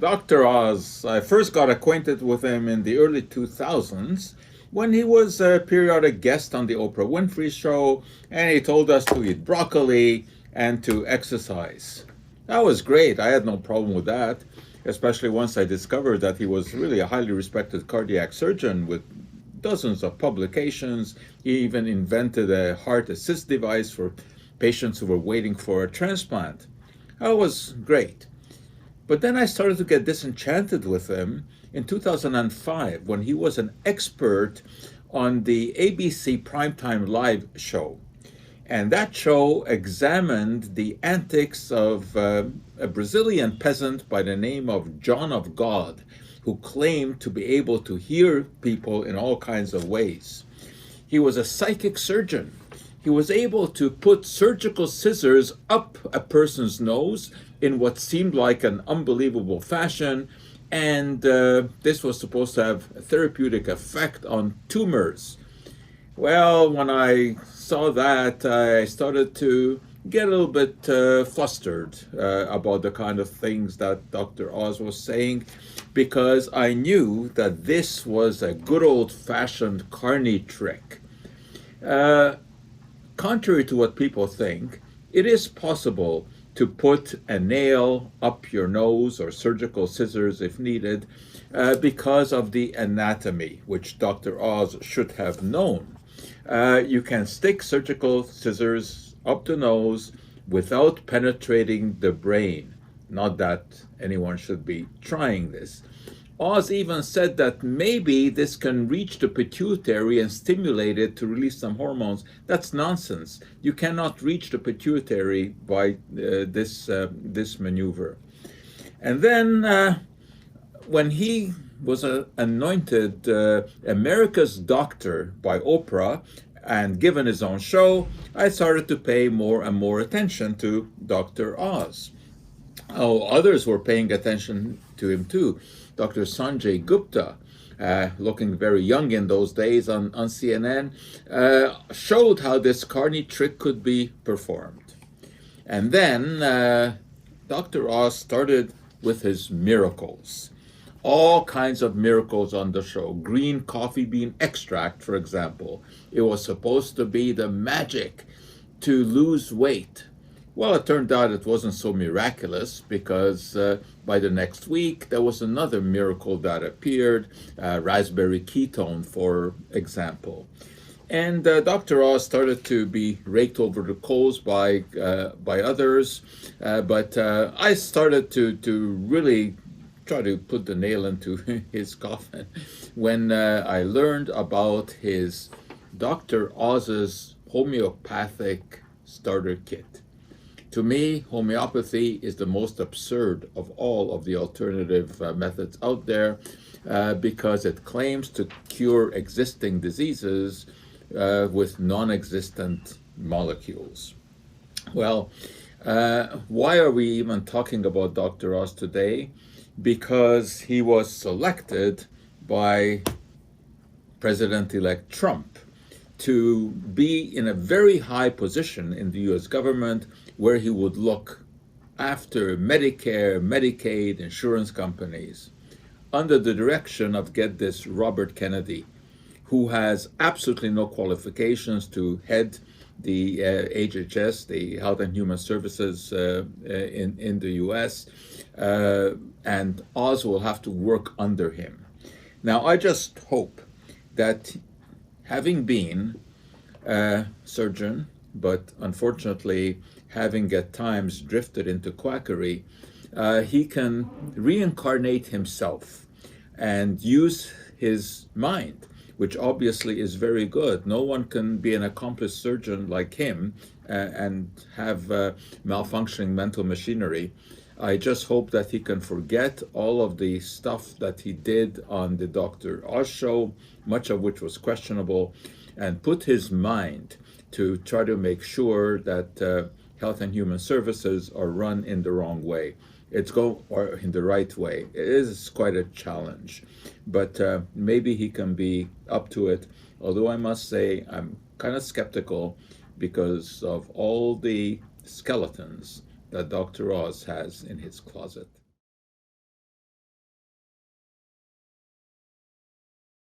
Dr. Oz, I first got acquainted with him in the early 2000s when he was a periodic guest on the Oprah Winfrey Show, and he told us to eat broccoli and to exercise. That was great. I had no problem with that, especially once I discovered that he was really a highly respected cardiac surgeon with dozens of publications. He even invented a heart assist device for patients who were waiting for a transplant. That was great. But then I started to get disenchanted with him in 2005 when he was an expert on the ABC Primetime Live show. And that show examined the antics of a Brazilian peasant by the name of John of God, who claimed to be able to hear people in all kinds of ways. He was a psychic surgeon. He was able to put surgical scissors up a person's nose in what seemed like an unbelievable fashion, and this was supposed to have a therapeutic effect on tumors. Well, when I saw that, I started to get a little bit flustered about the kind of things that Dr. Oz was saying, because I knew that this was a good old-fashioned carny trick. Contrary to what people think, it is possible to put a nail up your nose or surgical scissors if needed because of the anatomy, which Dr. Oz should have known. You can stick surgical scissors up the nose without penetrating the brain. Not that anyone should be trying this. Oz even said that maybe this can reach the pituitary and stimulate it to release some hormones. That's nonsense. You cannot reach the pituitary by this maneuver. And then when he was anointed America's Doctor by Oprah and given his own show, I started to pay more and more attention to Dr. Oz. Oh, others were paying attention to him too. Dr. Sanjay Gupta, looking very young in those days on CNN, showed how this carny trick could be performed. And then Dr. Oz started with his miracles. All kinds of miracles on the show. Green coffee bean extract, for example. It was supposed to be the magic to lose weight. Well, it turned out it wasn't so miraculous because by the next week there was another miracle that appeared, raspberry ketone, for example. And Dr. Oz started to be raked over the coals by others, but I started to really try to put the nail into his coffin when I learned about his Dr. Oz's homeopathic starter kit. To me, homeopathy is the most absurd of all of the alternative methods out there because it claims to cure existing diseases with non-existent molecules. Well, why are we even talking about Dr. Oz today? Because he was selected by President-elect Trump to be in a very high position in the US government where he would look after Medicare, Medicaid, insurance companies under the direction of, get this, Robert Kennedy, who has absolutely no qualifications to head the HHS, the Health and Human Services in the US, and Oz will have to work under him. Now, I just hope that, having been a surgeon, but unfortunately having at times drifted into quackery, he can reincarnate himself and use his mind, which obviously is very good. No one can be an accomplished surgeon like him and have malfunctioning mental machinery. I just hope that he can forget all of the stuff that he did on the Dr. Oz show, much of which was questionable, and put his mind to try to make sure that Health and Human Services are run in the wrong way. Or in the right way. It is quite a challenge, but maybe he can be up to it. Although I must say I'm kind of skeptical because of all the skeletons that Dr. Oz has in his closet.